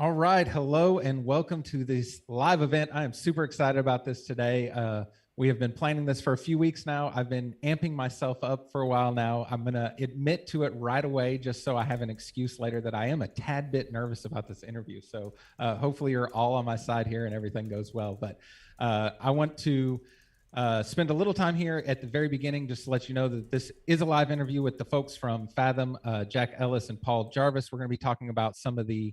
All right. Hello and welcome to this live event. I am super excited about this today. We have been planning this for a few weeks now. I've been amping myself up for a while now. I'm going to admit to it right away, just so I have an excuse later, that I am a tad bit nervous about this interview. So hopefully you're all on my side here and everything goes well. But I want to spend a little time here at the very beginning just to let you know that this is a live interview with the folks from Fathom, Jack Ellis and Paul Jarvis. We're going to be talking about some of the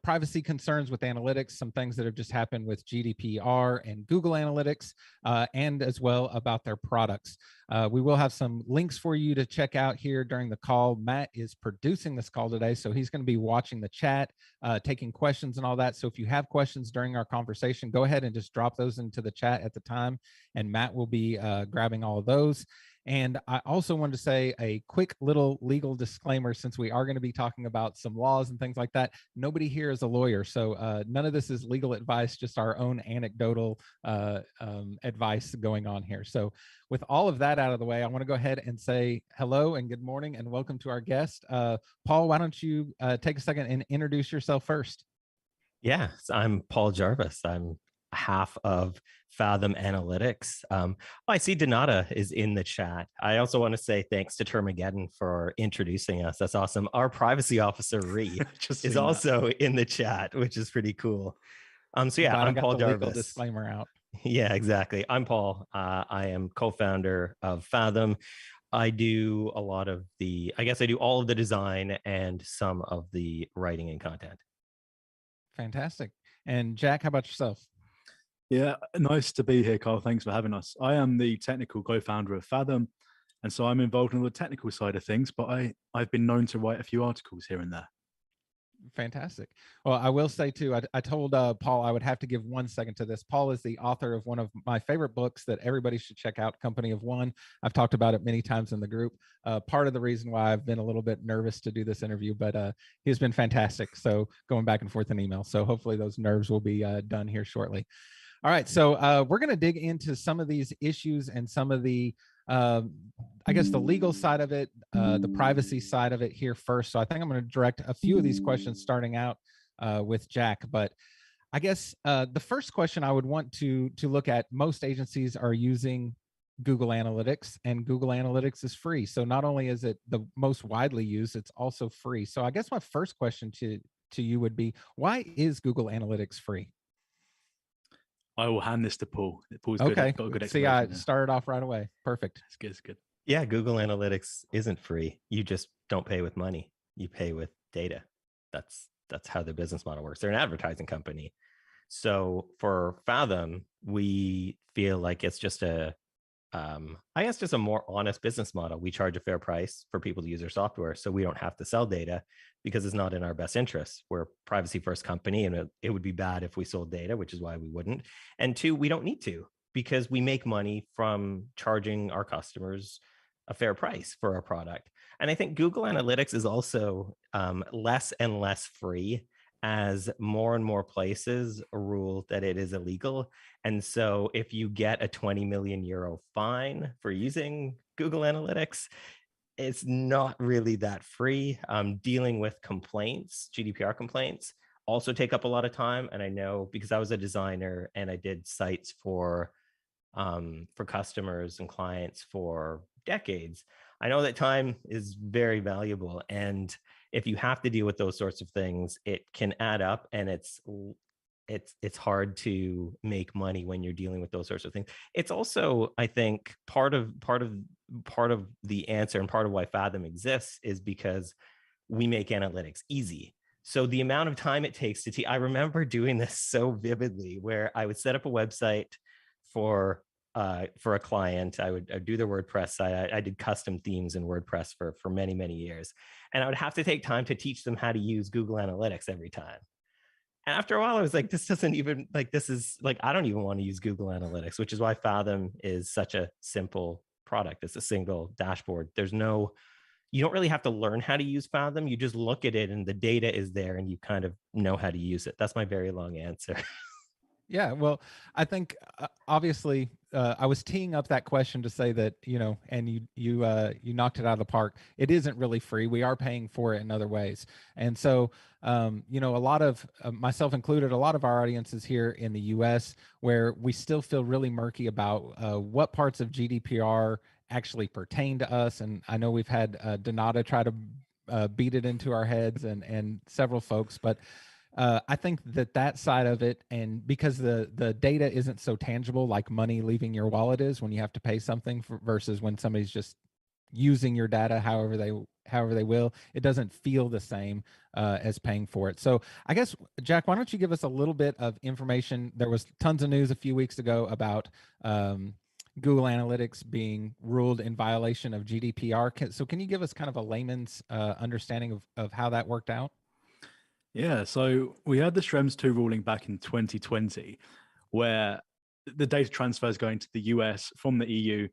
privacy concerns with analytics, some things that have just happened with GDPR and Google Analytics, and as well about their products. We will have some links for you to check out here during the call. Matt is producing this call today, so he's going to be watching the chat, taking questions and all that. So if you have questions during our conversation, go ahead and just drop those into the chat at the time, and Matt will be grabbing all of those. And I also wanted to say a quick little legal disclaimer, since we are going to be talking about some laws and things like that. Nobody here is a lawyer, so none of this is legal advice, just our own anecdotal advice going on here. So with all of that out of the way, I want to go ahead and say hello and good morning and welcome to our guest. Paul, why don't you take a second and introduce yourself first? Yeah, so I'm Paul Jarvis. I'm half of Fathom Analytics. I see Donata is in the chat. I also want to say thanks to Termageddon for introducing us. That's awesome. Our privacy officer, Ree, is also in the chat, which is pretty cool. So yeah, I'm Paul Jarvis. Legal disclaimer out. Yeah, exactly. I'm Paul. I am co-founder of Fathom. I do a lot of I do all of the design and some of the writing and content. Fantastic. And Jack, how about yourself? Yeah, nice to be here, Carl. Thanks for having us. I am the technical co-founder of Fathom, and so I'm involved in the technical side of things, but I've been known to write a few articles here and there. Fantastic. Well, I will say too, I told Paul I would have to give 1 second to this. Paul is the author of one of my favorite books that everybody should check out, Company of One. I've talked about it many times in the group. Part of the reason why I've been a little bit nervous to do this interview, but he's been fantastic. So going back and forth in email. So hopefully those nerves will be done here shortly. All right, so we're going to dig into some of these issues and some of the, I guess, the legal side of it, the privacy side of it here first. So I think I'm going to direct a few of these questions starting out with Jack. But I guess the first question I would want to look at, most agencies are using Google Analytics, and Google Analytics is free. So not only is it the most widely used, it's also free. So I guess my first question to you would be, why is Google Analytics free? I will hand this to Paul. Paul's okay. Got a good See, I started off right away. Perfect. It's good. It's good. Yeah, Google Analytics isn't free. You just don't pay with money. You pay with data. That's how the business model works. They're an advertising company. So for Fathom, we feel like it's just just a more honest business model. We charge a fair price for people to use our software, so we don't have to sell data because it's not in our best interest. We're a privacy first company, and it would be bad if we sold data, which is why we wouldn't. And two, we don't need to, because we make money from charging our customers a fair price for our product. And I think Google Analytics is also less and less free as more and more places rule that it is illegal. And so if you get a 20 million euro fine for using Google Analytics, it's not really that free. Dealing with complaints, GDPR complaints, also take up a lot of time. And I know, because I was a designer and I did sites for customers and clients for decades, I know that time is very valuable. And if you have to deal with those sorts of things, it can add up, and it's hard to make money when you're dealing with those sorts of things. It's also, I think, part of the answer, and part of why Fathom exists, is because we make analytics easy. So the amount of time it takes to I remember doing this so vividly, where I would set up a website for a client. I'd do their WordPress site. I did custom themes in WordPress for many, many years. And I would have to take time to teach them how to use Google Analytics every time. And after a while, I was like, this doesn't even, I don't even want to use Google Analytics, which is why Fathom is such a simple product. It's a single dashboard. You don't really have to learn how to use Fathom. You just look at it and the data is there and you kind of know how to use it. That's my very long answer. Yeah, well, I think obviously I was teeing up that question to say that, you know, and you knocked it out of the park. It isn't really free. We are paying for it in other ways. And so, you know, a lot of myself included, a lot of our audiences here in the US, where we still feel really murky about what parts of GDPR actually pertain to us. And I know we've had Donata try to beat it into our heads, and several folks, but I think that side of it, and because the data isn't so tangible like money leaving your wallet is when you have to pay something versus when somebody's just using your data however they will, it doesn't feel the same as paying for it. So I guess, Jack, why don't you give us a little bit of information? There was tons of news a few weeks ago about Google Analytics being ruled in violation of GDPR. So can you give us kind of a layman's understanding of how that worked out? Yeah, so we had the Schrems 2 ruling back in 2020, where the data transfers going to the US from the EU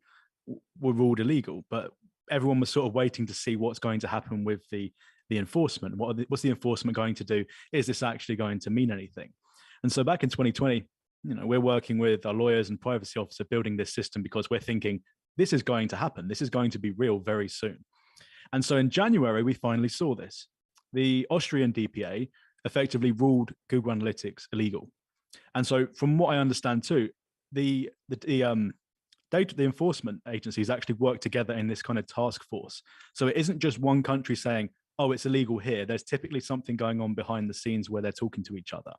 were ruled illegal, but everyone was sort of waiting to see what's going to happen with the enforcement. What's the enforcement going to do? Is this actually going to mean anything? And so back in 2020, you know, we're working with our lawyers and privacy officer building this system because we're thinking this is going to happen. This is going to be real very soon. And so in January, we finally saw this. The Austrian DPA effectively ruled Google Analytics illegal. And so from what I understand too, the enforcement agencies actually work together in this kind of task force. So it isn't just one country saying, oh, it's illegal here. There's typically something going on behind the scenes where they're talking to each other.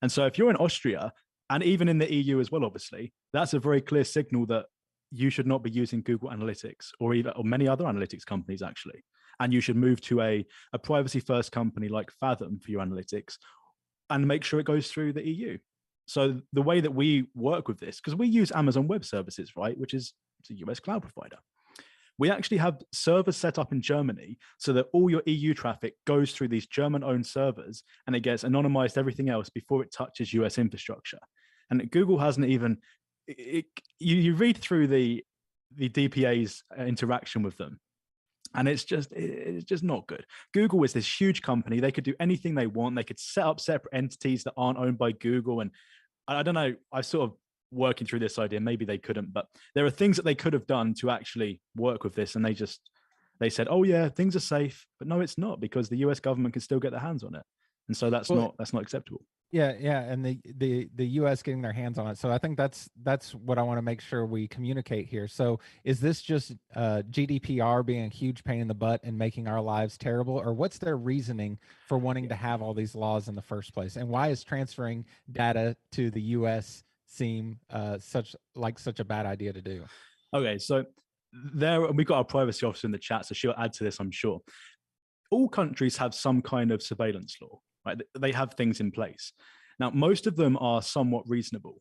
And so if you're in Austria, and even in the EU as well, obviously, that's a very clear signal that you should not be using Google Analytics or many other analytics companies, actually. And you should move to a privacy first company like Fathom for your analytics and make sure it goes through the EU. So the way that we work with this, because we use Amazon Web Services, right, which is a US cloud provider. We actually have servers set up in Germany so that all your EU traffic goes through these German-owned servers and it gets anonymized everything else before it touches US infrastructure. And Google hasn't even, you read through the DPA's interaction with them, and it's just not good. Google is this huge company. They could do anything they want. They could set up separate entities that aren't owned by Google. And I don't know, I sort of working through this idea, maybe they couldn't, but there are things that they could have done to actually work with this. And they said, oh yeah, things are safe, but no, it's not, because the US government can still get their hands on it. And so that's not acceptable. Yeah, and the US getting their hands on it. So I think that's what I want to make sure we communicate here. So is this just GDPR being a huge pain in the butt and making our lives terrible, or what's their reasoning for wanting to have all these laws in the first place? And why is transferring data to the US seem such a bad idea to do? Okay, so we've got our privacy officer in the chat, so she'll add to this, I'm sure. All countries have some kind of surveillance law. Right? They have things in place. Now, most of them are somewhat reasonable.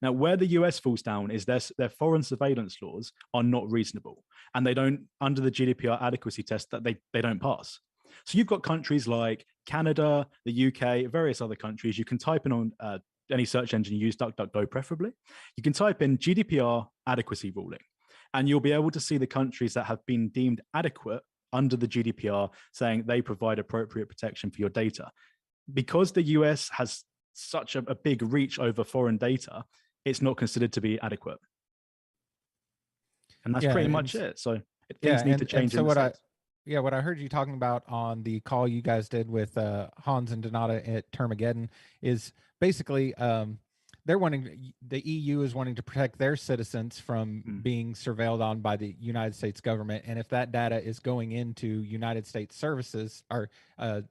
Now, where the US falls down is their foreign surveillance laws are not reasonable, and they don't, under the GDPR adequacy test, that they don't pass. So you've got countries like Canada, the UK, various other countries. You can type in on any search engine you use, DuckDuckGo preferably. You can type in GDPR adequacy ruling, and you'll be able to see the countries that have been deemed adequate under the GDPR, saying they provide appropriate protection for your data. Because the US has such a big reach over foreign data, it's not considered to be adequate. And that's pretty much it. So things need to change. So what I heard you talking about on the call you guys did with Hans and Donata at Termageddon is basically the EU is wanting to protect their citizens from being surveilled on by the United States government. And if that data is going into United States services or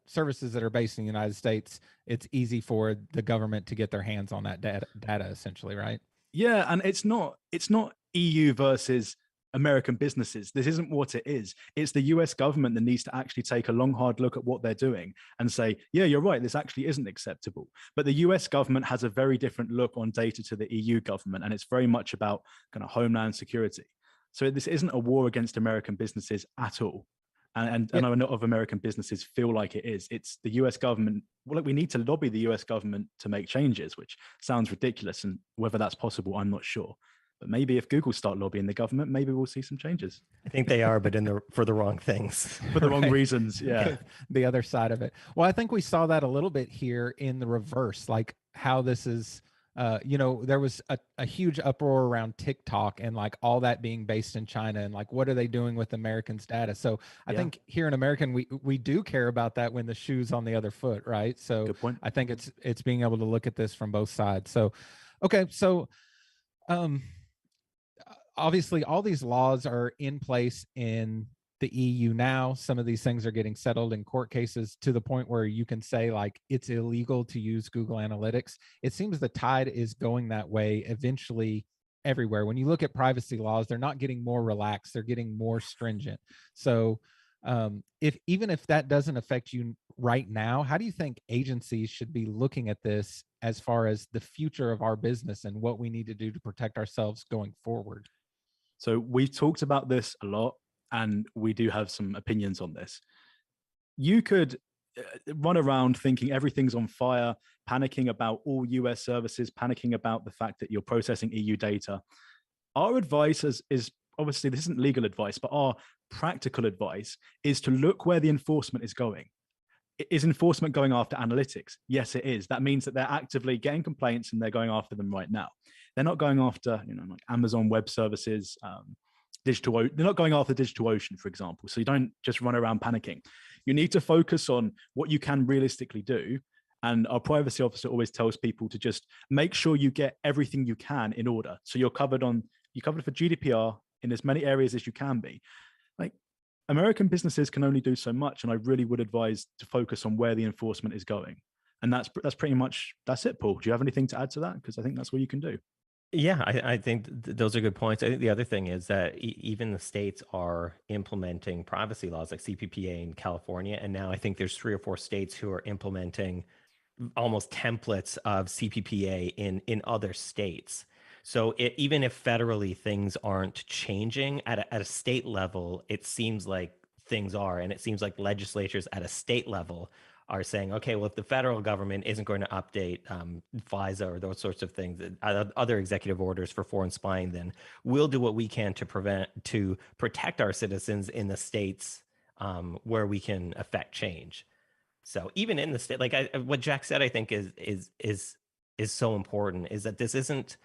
services that are based in the United States, it's easy for the government to get their hands on that data essentially, right? Yeah, and it's not EU versus American businesses. This isn't what it is. It's the US government that needs to actually take a long, hard look at what they're doing and say, yeah, you're right, this actually isn't acceptable. But the US government has a very different look on data to the EU government, and it's very much about kind of homeland security. So this isn't a war against American businesses at all. And I know a lot of American businesses feel like it is. It's the US government. Well, we need to lobby the US government to make changes, which sounds ridiculous. And whether that's possible, I'm not sure. But maybe if Google start lobbying the government, maybe we'll see some changes. I think they are, but for the wrong things. For the wrong reasons, yeah. The other side of it. Well, I think we saw that a little bit here in the reverse, like how this is there was a huge uproar around TikTok and like all that being based in China, and like, what are they doing with Americans' data? So I think here in American, we do care about that when the shoe's on the other foot, right? So Good point. I think it's being able to look at this from both sides. So, okay. So, obviously all these laws are in place in the EU now. Some of these things are getting settled in court cases to the point where you can say like it's illegal to use Google Analytics. It seems the tide is going that way eventually everywhere. When you look at privacy laws, they're not getting more relaxed, they're getting more stringent. So even if that doesn't affect you right now, how do you think agencies should be looking at this as far as the future of our business and what we need to do to protect ourselves going forward? So we've talked about this a lot, and we do have some opinions on this. You could run around thinking everything's on fire, panicking about all US services, panicking about the fact that you're processing EU data. Our advice is obviously, this isn't legal advice, but our practical advice is to look where the enforcement is going. Is enforcement going after analytics? Yes, it is. That means that they're actively getting complaints and they're going after them right now. They're not going after, like Amazon Web Services, they're not going after DigitalOcean, for example. So you don't just run around panicking. You need to focus on what you can realistically do. And our privacy officer always tells people to just make sure you get everything you can in order. So you're covered for GDPR in as many areas as you can be. Like, American businesses can only do so much, and I really would advise to focus on where the enforcement is going. And that's pretty much, that's it, Paul. Do you have anything to add to that? Because I think that's what you can do. Yeah, I think those are good points. I think the other thing is that even the states are implementing privacy laws like CPPA in California. And now I think there's 3 or 4 states who are implementing almost templates of CPPA in other states. So even if federally things aren't changing at a state level, it seems like things are. And it seems like legislatures at a state level are saying, okay, well, if the federal government isn't going to update FISA or those sorts of things, other executive orders for foreign spying, then we'll do what we can to protect our citizens in the states where we can affect change. So even in the state, like what Jack said, I think is so important, is that this isn't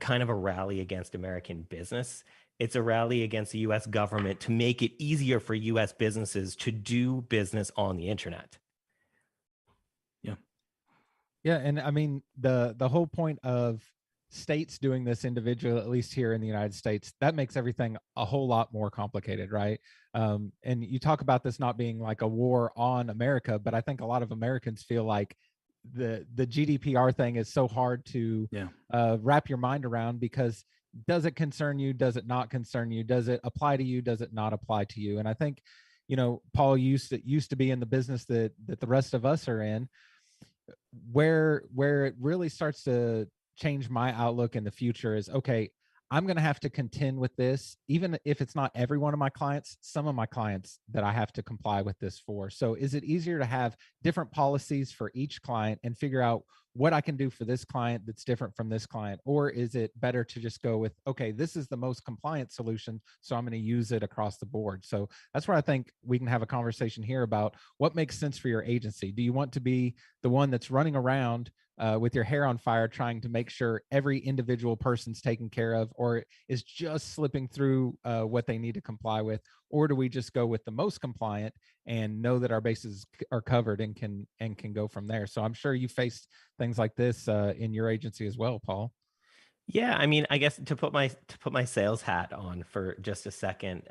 kind of a rally against American business. It's a rally against the US government to make it easier for US businesses to do business on the internet. Yeah. Yeah. And I mean, the whole point of states doing this individually, at least here in the United States, that makes everything a whole lot more complicated, right? And you talk about this not being like a war on America, but I think a lot of Americans feel like the GDPR thing is so hard to wrap your mind around, because does it concern you? Does it not concern you? Does it apply to you? Does it not apply to you? And I think, Paul used to be in the business that the rest of us are in, where it really starts to change my outlook in the future is, okay, I'm going to have to contend with this, even if it's not every one of my clients, some of my clients that I have to comply with this for. So is it easier to have different policies for each client and figure out what I can do for this client that's different from this client? Or is it better to just go with, okay, this is the most compliant solution, so I'm going to use it across the board? So that's where I think we can have a conversation here about what makes sense for your agency. Do you want to be the one that's running around with your hair on fire trying to make sure every individual person's taken care of, or is just slipping through what they need to comply with? Or do we just go with the most compliant and know that our bases are covered and can go from there? So I'm sure you faced things like this in your agency as well, Paul. Yeah, I mean, I guess to put my sales hat on for just a second,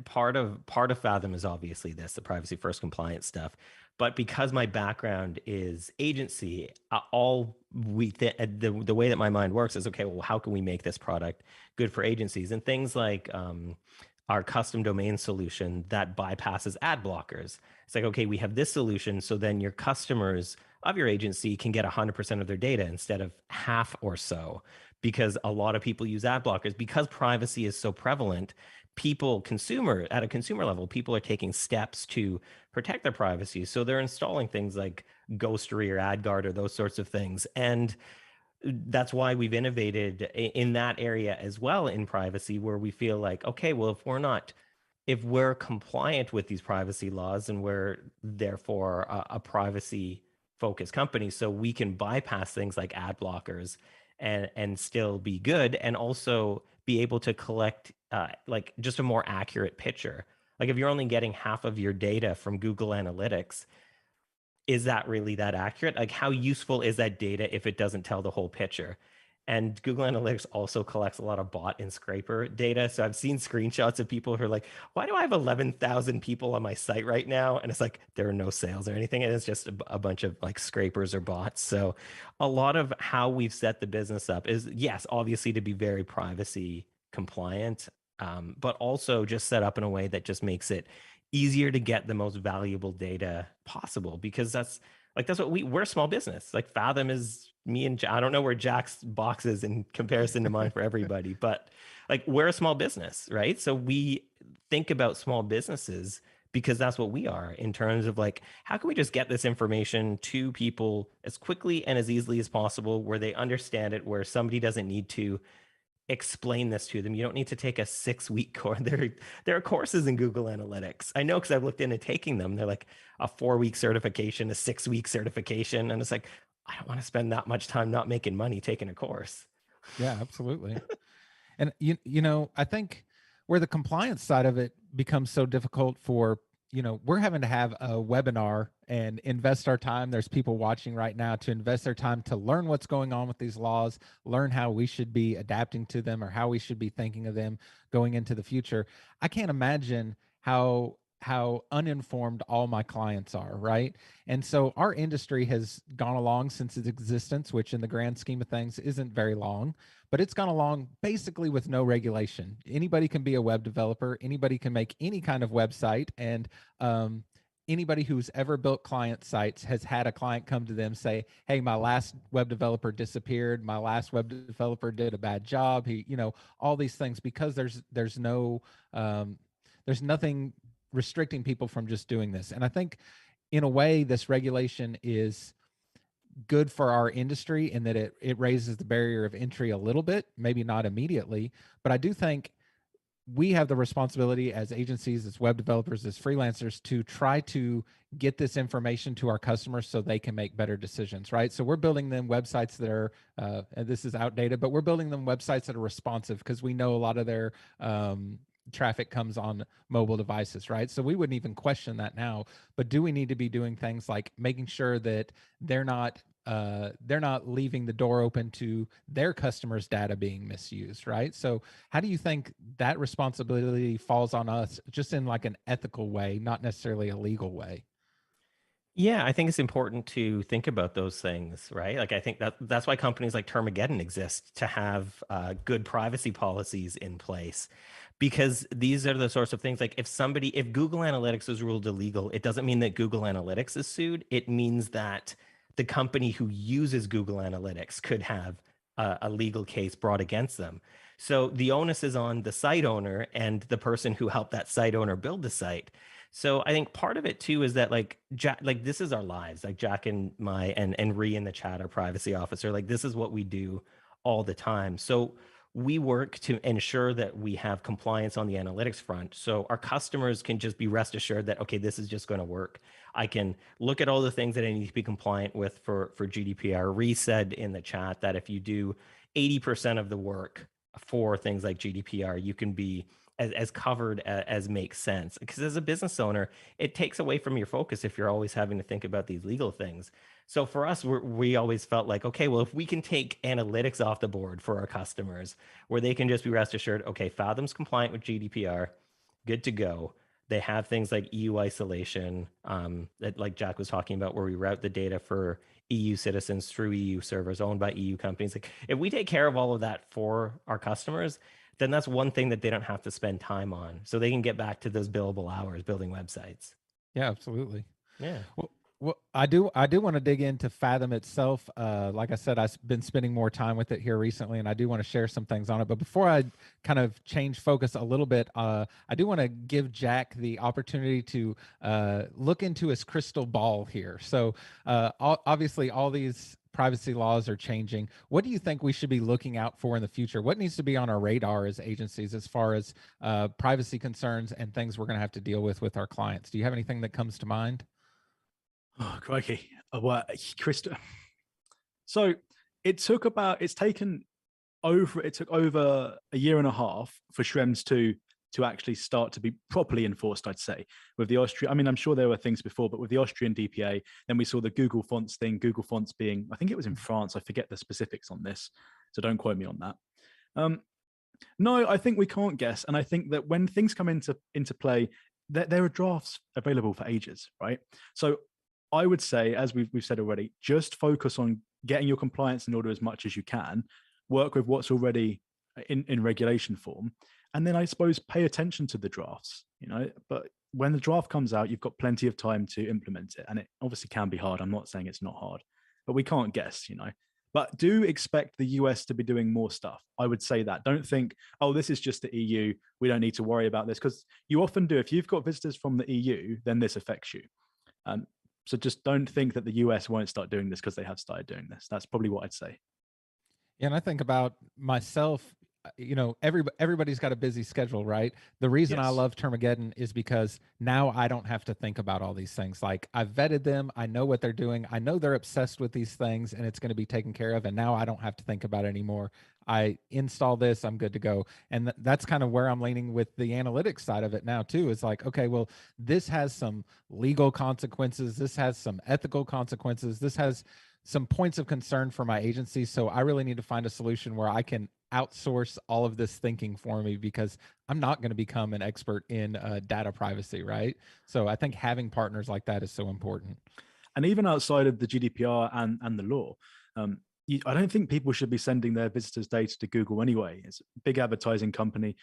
part of Fathom is obviously the privacy first compliance stuff. But because my background is agency, the way that my mind works is, okay, well, how can we make this product good for agencies? And things like our custom domain solution that bypasses ad blockers. It's like, okay, we have this solution, so then your customers of your agency can get 100% of their data instead of half or so, because a lot of people use ad blockers. Because privacy is so prevalent, at a consumer level, people are taking steps to protect their privacy. So they're installing things like Ghostery or AdGuard or those sorts of things. And that's why we've innovated in that area as well in privacy, where we feel like, okay, well, if we're compliant with these privacy laws and we're therefore a privacy focused company, so we can bypass things like ad blockers and still be good, and also be able to collect like just a more accurate picture. Like if you're only getting half of your data from Google Analytics, is that really that accurate? Like how useful is that data if it doesn't tell the whole picture? And Google Analytics also collects a lot of bot and scraper data. So I've seen screenshots of people who are like, why do I have 11,000 people on my site right now? And it's like, there are no sales or anything. And it's just a bunch of like scrapers or bots. So a lot of how we've set the business up is, yes, obviously to be very privacy compliant, but also just set up in a way that just makes it easier to get the most valuable data possible, because that's what we're a small business. Like Fathom is me and I don't know where Jack's box is in comparison to mine for everybody, but like we're a small business, right? So we think about small businesses because that's what we are, in terms of like, how can we just get this information to people as quickly and as easily as possible, where they understand it, where somebody doesn't need to explain this to them. You don't need to take a 6-week course. There are courses in Google Analytics. I know because I've looked into taking them. They're like a 4-week certification, a 6-week certification. And it's like, I don't want to spend that much time not making money taking a course. Yeah, absolutely. And you know, I think where the compliance side of it becomes so difficult for, you know, we're having to have a webinar and invest our time. There's people watching right now to invest their time to learn what's going on with these laws, learn how we should be adapting to them or how we should be thinking of them going into the future. I can't imagine how uninformed all my clients are, right? And so our industry has gone along since its existence, which in the grand scheme of things isn't very long, but it's gone along basically with no regulation. Anybody can be a web developer, anybody can make any kind of website, and anybody who's ever built client sites has had a client come to them say, hey, my last web developer disappeared, my last web developer did a bad job, he, you know, all these things, because there's nothing restricting people from just doing this. And I think in a way this regulation is good for our industry in that it raises the barrier of entry a little bit, maybe not immediately, but I do think we have the responsibility as agencies, as web developers, as freelancers to try to get this information to our customers so they can make better decisions, right? So we're building them websites that are, and this is outdated, but we're building them websites that are responsive because we know a lot of their traffic comes on mobile devices, right? So we wouldn't even question that now, but do we need to be doing things like making sure that they're not leaving the door open to their customers' data being misused, right? So how do you think that responsibility falls on us, just in like an ethical way, not necessarily a legal way? Yeah, I think it's important to think about those things, right? Like I think that's why companies like Termageddon exist, to have good privacy policies in place, because these are the sorts of things, like if Google Analytics is ruled illegal, it doesn't mean that Google Analytics is sued. It means that the company who uses Google Analytics could have a legal case brought against them. So the onus is on the site owner and the person who helped that site owner build the site. So I think part of it too is that like Jack, like this is our lives. Like Jack and and Ree in the chat, our privacy officer, like this is what we do all the time. So we work to ensure that we have compliance on the analytics front. So our customers can just be rest assured that, okay, this is just going to work. I can look at all the things that I need to be compliant with for GDPR. Ree said in the chat that if you do 80% of the work for things like GDPR, you can be as covered as makes sense. Because as a business owner, it takes away from your focus if you're always having to think about these legal things. So for us, we always felt like, okay, well, if we can take analytics off the board for our customers, where they can just be rest assured, okay, Fathom's compliant with GDPR, good to go. They have things like EU isolation, that like Jack was talking about, where we route the data for EU citizens through EU servers owned by EU companies. Like if we take care of all of that for our customers, then that's one thing that they don't have to spend time on. So they can get back to those billable hours building websites. Yeah, absolutely. Yeah. Well, I do want to dig into Fathom itself. Like I said, I've been spending more time with it here recently, and I do want to share some things on it. But before I kind of change focus a little bit, I do want to give Jack the opportunity to look into his crystal ball here. So obviously, all these privacy laws are changing. What do you think we should be looking out for in the future? What needs to be on our radar as agencies as far as privacy concerns and things we're going to have to deal with our clients? Do you have anything that comes to mind? Oh, crikey. Well, Krista. So it took over a year and a half for Schrems to actually start to be properly enforced, I'd say. With the Austrian, I mean, I'm sure there were things before, but with the Austrian DPA, then we saw the Google Fonts thing, Google Fonts being, I think it was in France, I forget the specifics on this, so don't quote me on that. No, I think we can't guess. And I think that when things come into play, there are drafts available for ages, right? So I would say, as we've said already, just focus on getting your compliance in order as much as you can, work with what's already in regulation form, and then I suppose pay attention to the drafts, but when the draft comes out, you've got plenty of time to implement it. And it obviously can be hard. I'm not saying it's not hard, but we can't guess, but do expect the US to be doing more stuff. I would say that. Don't think, oh, this is just the EU, we don't need to worry about this, because you often do. If you've got visitors from the EU, then this affects you. So just don't think that the US won't start doing this, because they have started doing this. That's probably what I'd say. Yeah, and I think about myself, everybody's got a busy schedule, right? The reason I love Termageddon is because now I don't have to think about all these things. Like, I've vetted them, I know what they're doing, I know they're obsessed with these things, and it's going to be taken care of. And now I don't have to think about it anymore. I install this, I'm good to go. And that's kind of where I'm leaning with the analytics side of it now too. It's like, okay, well, this has some legal consequences, this has some ethical consequences, this has some points of concern for my agency. So I really need to find a solution where I can outsource all of this thinking for me, because I'm not going to become an expert in data privacy, right? So I think having partners like that is so important. And even outside of the GDPR and the law, I don't think people should be sending their visitors' data to Google anyway. It's a big advertising company,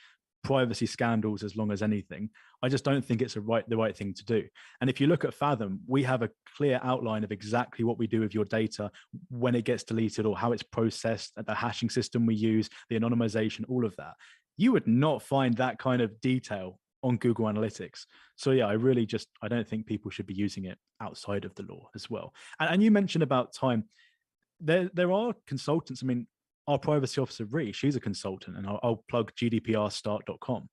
privacy scandals as long as anything. I just don't think it's the right thing to do. And if you look at Fathom, we have a clear outline of exactly what we do with your data when it gets deleted, or how it's processed, the hashing system we use, the anonymization, all of that. You would not find that kind of detail on Google Analytics. So yeah, I don't think people should be using it outside of the law as well. And you mentioned about time. There are consultants. I mean, our privacy officer, Ree, she's a consultant, and I'll plug gdprstart.com.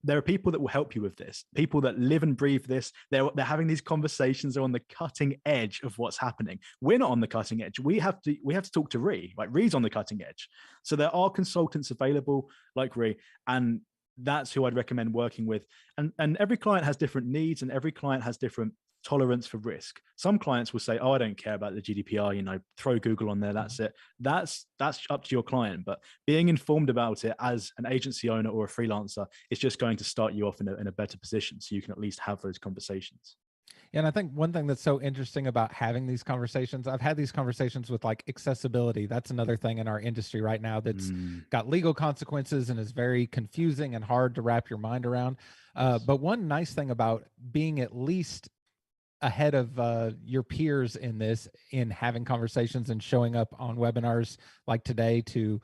There are people that will help you with this, people that live and breathe this. They're having these conversations. They're on the cutting edge of what's happening. We're not on the cutting edge. We have to talk to Ree. Like, Ree's on the cutting edge. So there are consultants available like Ree, and that's who I'd recommend working with. And every client has different needs, and every client has different tolerance for risk. Some clients will say, oh, I don't care about the GDPR, throw Google on there, that's it. That's up to your client. But being informed about it as an agency owner or a freelancer is just going to start you off in a better position, so you can at least have those conversations. And I think one thing that's so interesting about having these conversations, I've had these conversations with, like, accessibility. That's another thing in our industry right now that's got legal consequences and is very confusing and hard to wrap your mind around. But one nice thing about being at least ahead of your peers in having conversations and showing up on webinars like today to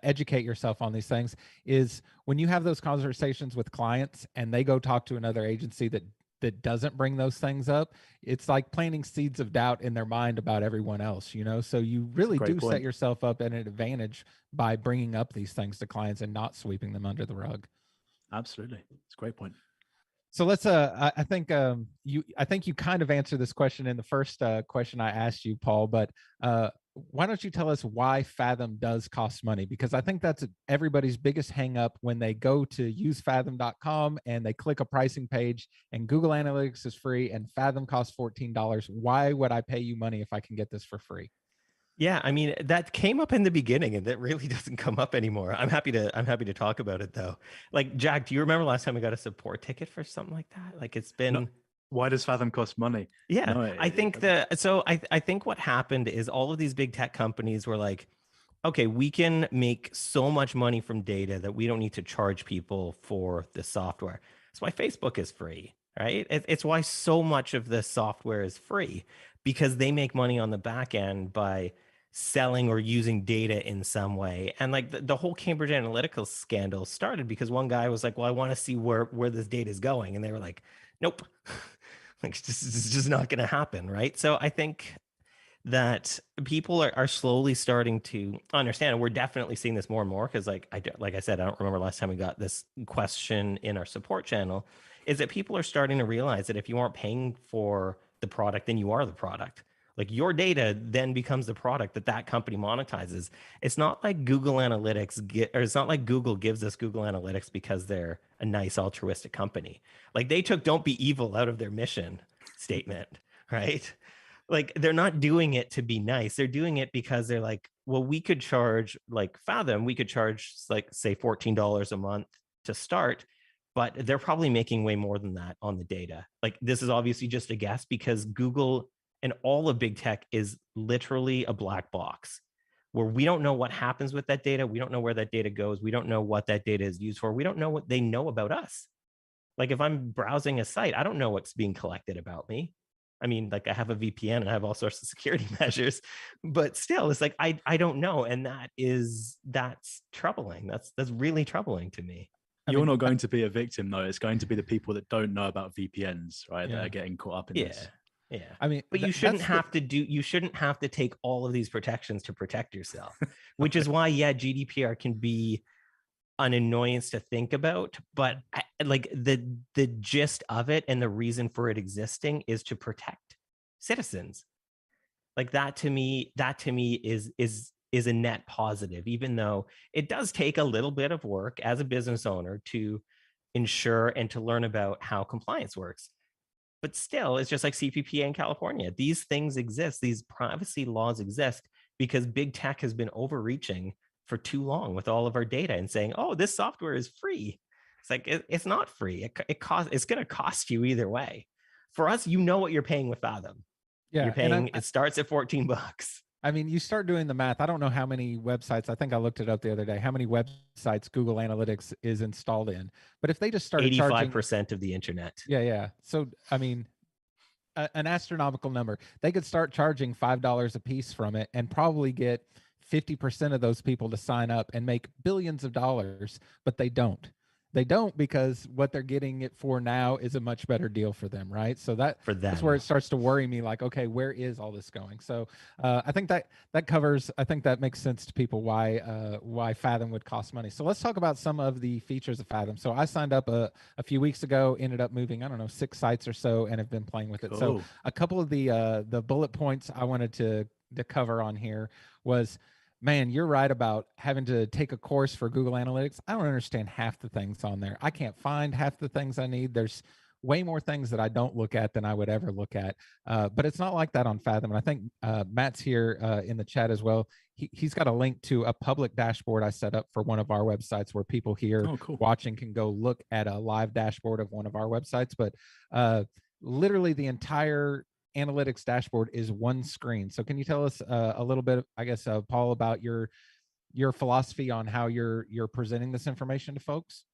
educate yourself on these things, is when you have those conversations with clients and they go talk to another agency that doesn't bring those things up, it's like planting seeds of doubt in their mind about everyone else, so you really do set yourself up at an advantage by bringing up these things to clients and not sweeping them under the rug. Absolutely. It's a great point. So let's I think you kind of answered this question in the first question I asked you, Paul, but why don't you tell us why Fathom does cost money? Because I think that's everybody's biggest hang up when they go to use fathom.com and they click a pricing page and Google Analytics is free and Fathom costs $14. Why would I pay you money if I can get this for free? Yeah, I mean, that came up in the beginning and that really doesn't come up anymore. I'm happy to talk about it though. Like, Jack, do you remember last time we got a support ticket for something like that? Like, it's been... No. Why does Fathom cost money? Yeah, no, I think what happened is all of these big tech companies were like, okay, we can make so much money from data that we don't need to charge people for the software. That's why Facebook is free, right? It's why so much of this software is free, because they make money on the back end by selling or using data in some way. And like the whole Cambridge Analytica scandal started because one guy was like, well, I want to see where this data is going. And they were like, nope, like this is just not going to happen. Right. So I think that people are slowly starting to understand, and we're definitely seeing this more and more, because like I said, I don't remember last time we got this question in our support channel, is that people are starting to realize that if you aren't paying for the product, then you are the product. Like your data then becomes the product that company monetizes. It's not like Google Analytics or it's not like Google gives us Google Analytics because they're a nice altruistic company. Like they took "don't be evil" out of their mission statement, right? Like they're not doing it to be nice. They're doing it because they're like, well, we could charge, like Fathom, we could charge like say $14 a month to start, but they're probably making way more than that on the data. Like this is obviously just a guess because Google and all of big tech is literally a black box where we don't know what happens with that data. We don't know where that data goes. We don't know what that data is used for. We don't know what they know about us. Like if I'm browsing a site, I don't know what's being collected about me. I mean, like I have a VPN and I have all sorts of security measures, but still it's like, I don't know. And that's troubling. That's really troubling to me. You're not going to be a victim though. It's going to be the people that don't know about VPNs, right? Yeah. That are getting caught up in this. Yeah. I mean, but you shouldn't have to take all of these protections to protect yourself, which is why, GDPR can be an annoyance to think about, but like the gist of it and the reason for it existing is to protect citizens. Like that to me is a net positive, even though it does take a little bit of work as a business owner to ensure and to learn about how compliance works. But still, it's just like CPPA in California. These things exist. These privacy laws exist because big tech has been overreaching for too long with all of our data and saying, "Oh, this software is free." It's like it's not free. It's going to cost you either way. For us, you know what you're paying with Fathom. Yeah, you're paying. It starts at $14. I mean, you start doing the math. I don't know how many websites. I think I looked it up the other day. How many websites Google Analytics is installed in? But if they just started 85% of the internet. Yeah. So I mean, an astronomical number. They could start charging $5 a piece from it, and probably get 50% of those people to sign up and make billions of dollars. But they don't. They don't, because what they're getting it for now is a much better deal for them, right? So that's where it starts to worry me, like, okay, where is all this going? So I think that covers, I think that makes sense to people why Fathom would cost money. So let's talk about some of the features of Fathom. So I signed up a few weeks ago, ended up moving, I don't know, 6 sites or so, and have been playing with it. Cool. So a couple of the bullet points I wanted to cover on here was, man, you're right about having to take a course for Google Analytics. I don't understand half the things on there. I can't find half the things I need. There's way more things that I don't look at than I would ever look at. But it's not like that on Fathom. And I think Matt's here in the chat as well. He's got a link to a public dashboard I set up for one of our websites where people here watching can go look at a live dashboard of one of our websites. But literally the entire analytics dashboard is one screen. So can you tell us a little bit, I guess, Paul, about your philosophy on how you're presenting this information to folks?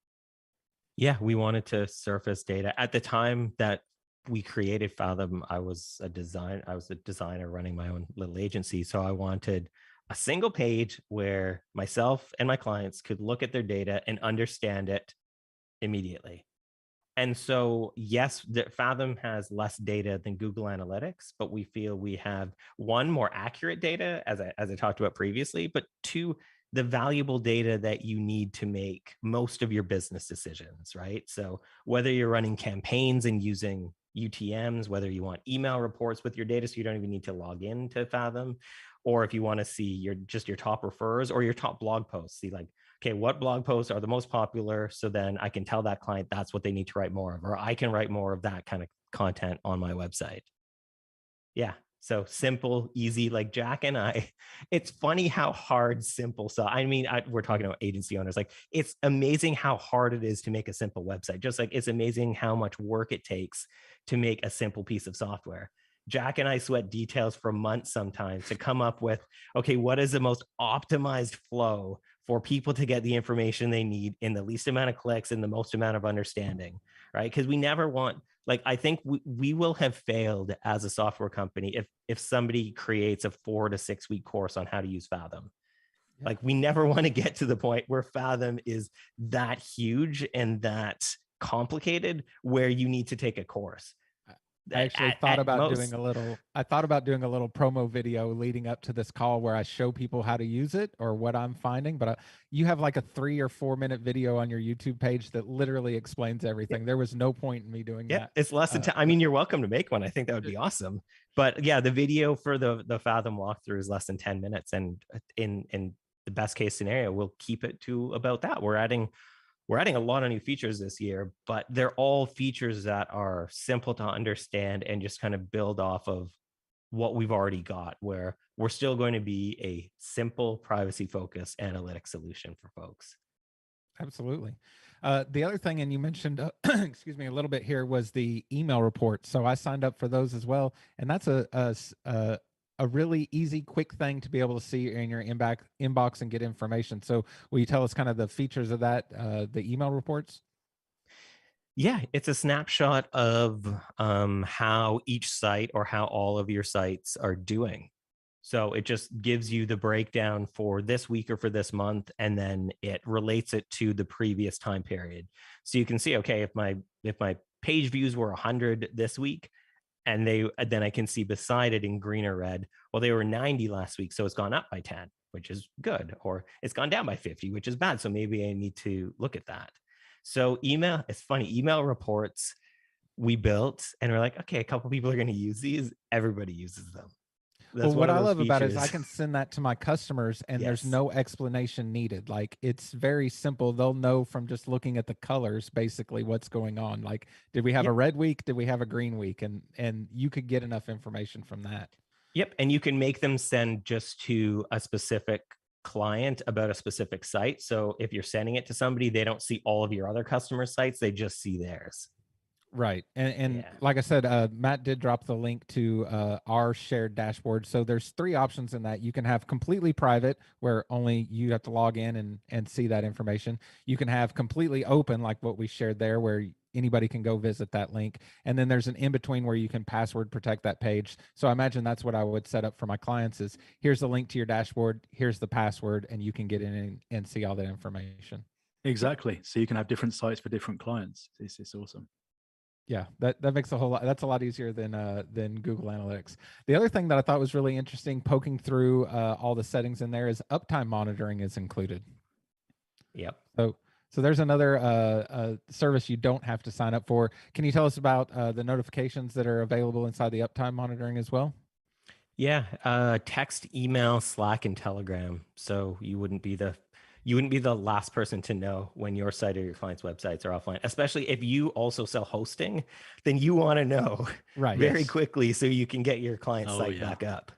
Yeah, we wanted to surface data. At the time that we created Fathom, I was a designer running my own little agency. So I wanted a single page where myself and my clients could look at their data and understand it immediately. And so, yes, Fathom has less data than Google Analytics, but we feel we have, one, more accurate data, as I talked about previously, but two, the valuable data that you need to make most of your business decisions, right? So whether you're running campaigns and using UTMs, whether you want email reports with your data so you don't even need to log into Fathom, or if you want to see your top referrers or your top blog posts, see like, okay, what blog posts are the most popular? So then I can tell that client that's what they need to write more of, or I can write more of that kind of content on my website. Yeah. So simple, easy, like Jack and I, it's funny how hard simple. So I mean, we're talking about agency owners, like it's amazing how hard it is to make a simple website. Just like it's amazing how much work it takes to make a simple piece of software. Jack and I sweat details for months sometimes to come up with, okay, what is the most optimized flow for people to get the information they need in the least amount of clicks and the most amount of understanding, right? Because we never want, like, I think we will have failed as a software company if somebody creates a 4 to 6 week course on how to use Fathom. Yeah. Like, we never want to get to the point where Fathom is that huge and that complicated where you need to take a course. I actually thought about doing a little promo video leading up to this call where I show people how to use it or what I'm finding, but you have like a 3 or 4 minute video on your YouTube page that literally explains everything. There was no point in me doing that. It's less than 10. I mean, you're welcome to make one. I think that would be awesome. But yeah, the video for the Fathom walkthrough is less than 10 minutes. And in the best case scenario, we'll keep it to about that. We're adding a lot of new features this year, but they're all features that are simple to understand and just kind of build off of what we've already got, where we're still going to be a simple privacy-focused analytics solution for folks. Absolutely. The other thing, and you mentioned, excuse me, a little bit here, was the email report. So I signed up for those as well. And that's a really easy, quick thing to be able to see in your inbox and get information. So will you tell us kind of the features of that, the email reports? Yeah, it's a snapshot of how each site or how all of your sites are doing. So it just gives you the breakdown for this week or for this month, and then it relates it to the previous time period. So you can see, okay, if my page views were 100 this week, and then I can see beside it in green or red, well, they were 90 last week, so it's gone up by 10, which is good, or it's gone down by 50, which is bad. So maybe I need to look at that. So email, it's funny, email reports we built, and we're like, okay, a couple people are going to use these. Everybody uses them. Well, what I love about it is I can send that to my customers and there's Yes. no explanation needed. Like, it's very simple. They'll know from just looking at the colors, basically what's going on. Like, did we have a red week? Did we have a green week? And you could get enough information from that. Yep. And you can make them send just to a specific client about a specific site. So if you're sending it to somebody, they don't see all of your other customer sites. They just see theirs. Right. And like I said, Matt did drop the link to our shared dashboard. So there's 3 options in that. You can have completely private, where only you have to log in and see that information. You can have completely open, like what we shared there, where anybody can go visit that link. And then there's an in-between where you can password protect that page. So I imagine that's what I would set up for my clients is, here's the link to your dashboard, here's the password, and you can get in and see all that information. Exactly. So you can have different sites for different clients. It's awesome. Yeah, that makes a whole lot. That's a lot easier than Google Analytics. The other thing that I thought was really interesting, poking through all the settings in there, is uptime monitoring is included. Yep. So there's another service you don't have to sign up for. Can you tell us about the notifications that are available inside the uptime monitoring as well? Yeah, text, email, Slack, and Telegram. So you wouldn't be the last person to know when your site or your client's websites are offline, especially if you also sell hosting. Then you want to know very quickly so you can get your client's site back up.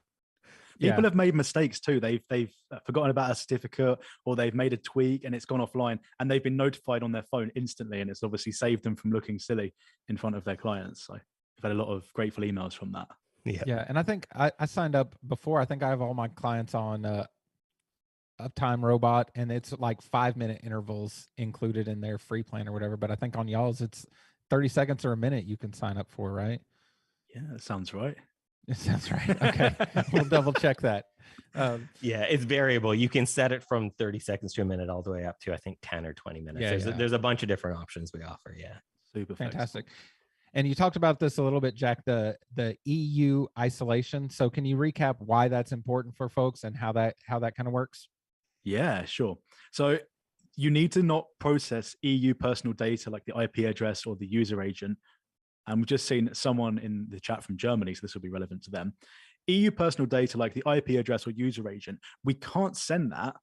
People have made mistakes too. They've forgotten about a certificate, or they've made a tweak and it's gone offline, and they've been notified on their phone instantly, and it's obviously saved them from looking silly in front of their clients. So I've had a lot of grateful emails from that. Yeah, and I think I signed up before. I think I have all my clients on Uptime Robot, and it's like 5-minute intervals included in their free plan or whatever. But I think on y'all's it's 30 seconds or a minute you can sign up for, right? Yeah, that sounds right. It sounds right. Okay, we'll double check that. Yeah, it's variable. You can set it from 30 seconds to a minute all the way up to, I think, 10 or 20 minutes. There's a bunch of different options we offer. Yeah, super fantastic. And you talked about this a little bit, Jack, the EU isolation. So can you recap why that's important for folks and how that kind of works? Yeah, sure. So you need to not process EU personal data like the IP address or the user agent. And we've just seen someone in the chat from Germany, so this will be relevant to them. EU personal data like the IP address or user agent, we can't send that,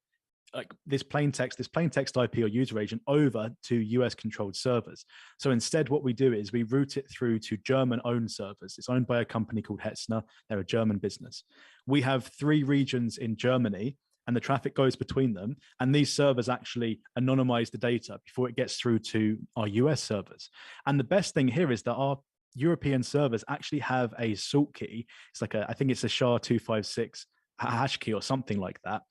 like this plain text IP or user agent, over to US controlled servers. So instead, what we do is we route it through to German owned servers. It's owned by a company called Hetzner. They're a German business. We have 3 regions in Germany, and the traffic goes between them. And these servers actually anonymize the data before it gets through to our US servers. And the best thing here is that our European servers actually have a salt key. It's like I think it's a SHA-256 hash key or something like that.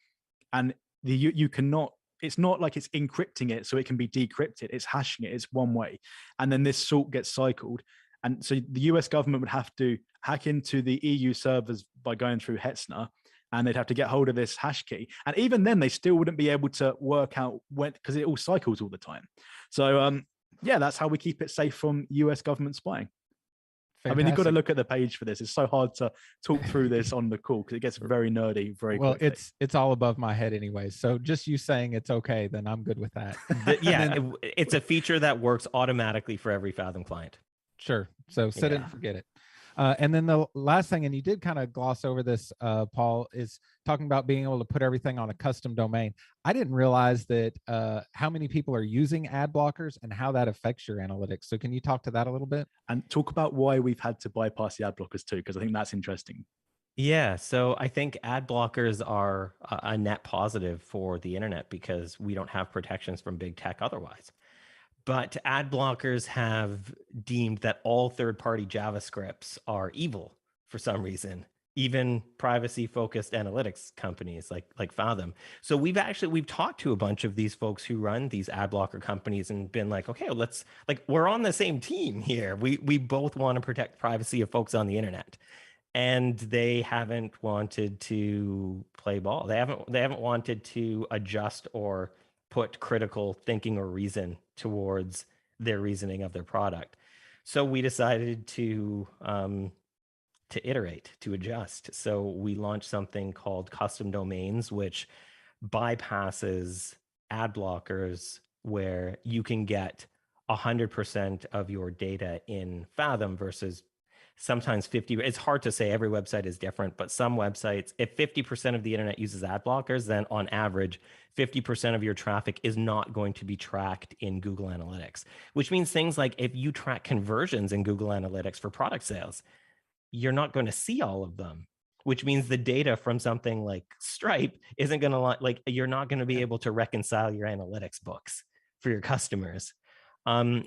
And you cannot, it's not like it's encrypting it so it can be decrypted. It's hashing it. It's one way. And then this salt gets cycled. And so the US government would have to hack into the EU servers by going through Hetzner, and they'd have to get hold of this hash key. And even then, they still wouldn't be able to work out when, because it all cycles all the time. So yeah, that's how we keep it safe from US government spying. I mean, you've got to look at the page for this. It's so hard to talk through this on the call because it gets very nerdy very quickly. It's all above my head anyways. So just you saying it's okay, then I'm good with that. It's a feature that works automatically for every Fathom client. Sure. So set it and forget it. And then the last thing, and you did kind of gloss over this, Paul, is talking about being able to put everything on a custom domain. I didn't realize that how many people are using ad blockers and how that affects your analytics. So can you talk to that a little bit? And talk about why we've had to bypass the ad blockers too, because I think that's interesting. Yeah, so I think ad blockers are a net positive for the internet because we don't have protections from big tech otherwise. But ad blockers have deemed that all third-party JavaScripts are evil for some reason, even privacy-focused analytics companies like Fathom. So we've talked to a bunch of these folks who run these ad blocker companies and been like, okay, we're on the same team here. We both want to protect privacy of folks on the internet. And they haven't wanted to play ball. They haven't wanted to adjust or put critical thinking or reason towards their reasoning of their product. So we decided to iterate, to adjust. So we launched something called custom domains, which bypasses ad blockers, where you can get 100% of your data in Fathom versus sometimes 50. It's hard to say, every website is different, but some websites, if 50% of the internet uses ad blockers, then on average, 50% of your traffic is not going to be tracked in Google Analytics, which means things like if you track conversions in Google Analytics for product sales, you're not going to see all of them, which means the data from something like Stripe isn't going to you're not going to be able to reconcile your analytics books for your customers.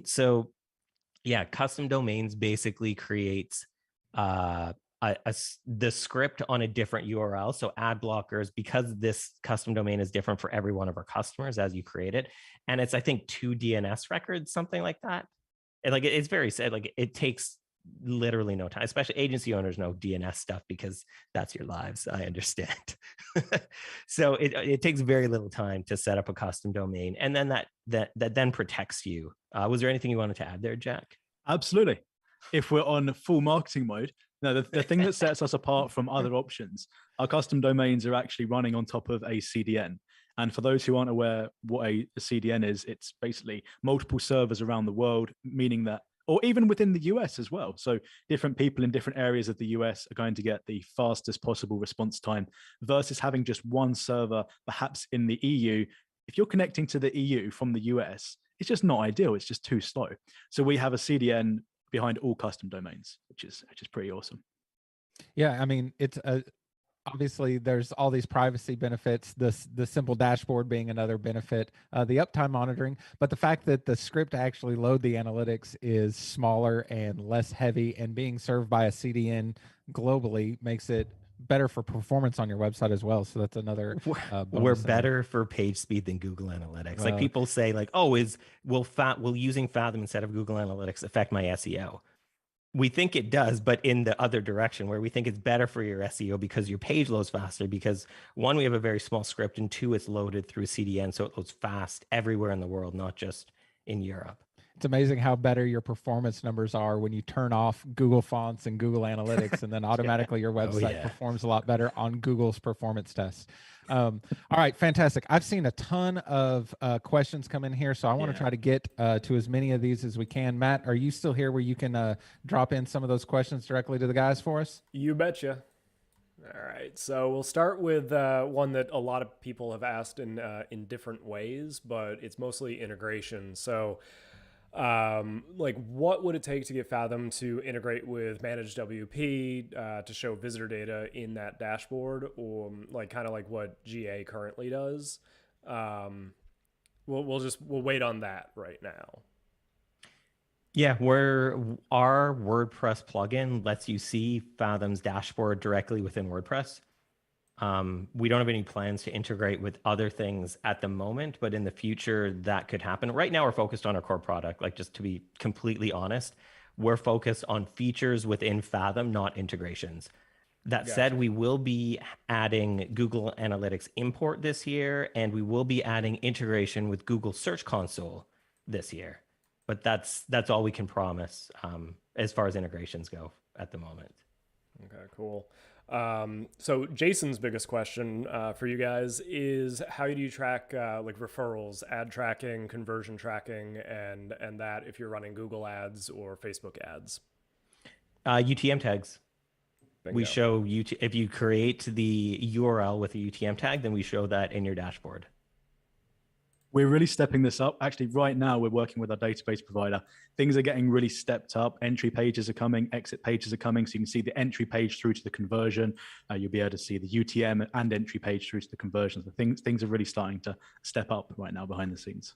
So yeah, custom domains basically creates the script on a different URL. So ad blockers, because this custom domain is different for every one of our customers as you create it, and it's I think 2 DNS records, something like that. And it's very sad. It takes literally no time. Especially agency owners know DNS stuff because that's your lives. I understand. So it takes very little time to set up a custom domain, and then that then protects you. Was there anything you wanted to add there, Jack? Absolutely. If we're on full marketing mode, now the thing that sets us apart from other options, our custom domains are actually running on top of a CDN. And for those who aren't aware what a CDN is, it's basically multiple servers around the world, meaning that, or even within the US as well. So different people in different areas of the US are going to get the fastest possible response time versus having just one server, perhaps in the EU. If you're connecting to the EU from the US, it's just not ideal. It's just too slow. So we have a CDN behind all custom domains, which is pretty awesome. Yeah, I mean, it's obviously there's all these privacy benefits, the simple dashboard being another benefit, the uptime monitoring, but the fact that the script to actually load the analytics is smaller and less heavy, and being served by a CDN globally makes it better for performance on your website as well. So that's another we're better for page speed than Google Analytics. People say will using Fathom instead of Google Analytics affect my SEO? We think it does, but in the other direction, where we think it's better for your SEO because your page loads faster, because one, we have a very small script, and two, it's loaded through CDN, so it loads fast everywhere in the world, not just in Europe. It's amazing how better your performance numbers are when you turn off Google Fonts and Google Analytics, and then automatically your website performs a lot better on Google's performance tests. All right, fantastic. I've seen a ton of questions come in here, so I want to try to get to as many of these as we can. Matt, are you still here where you can drop in some of those questions directly to the guys for us? You betcha. All right, so we'll start with one that a lot of people have asked in different ways, but it's mostly integration. So what would it take to get Fathom to integrate with managed WP to show visitor data in that dashboard, or kind of like what GA currently does? We'll wait on that right now. Yeah, our WordPress plugin lets you see Fathom's dashboard directly within WordPress. We don't have any plans to integrate with other things at the moment, but in the future that could happen. Right now we're focused on our core product. Just to be completely honest, we're focused on features within Fathom, not integrations. That said, we will be adding Google Analytics import this year, and we will be adding integration with Google Search Console this year. but that's all we can promise as far as integrations go at the moment. Okay, cool. So Jason's biggest question for you guys is how do you track like referrals, ad tracking, conversion tracking, and that if you're running Google ads or Facebook ads? UTM tags. Bingo. We show if you create the URL with a UTM tag, then we show that in your dashboard. We're really stepping this up. Actually, right now, we're working with our database provider. Things are getting really stepped up. Entry pages are coming, exit pages are coming. So you can see the entry page through to the conversion. You'll be able to see the UTM and entry page through to the conversion. So things are really starting to step up right now behind the scenes.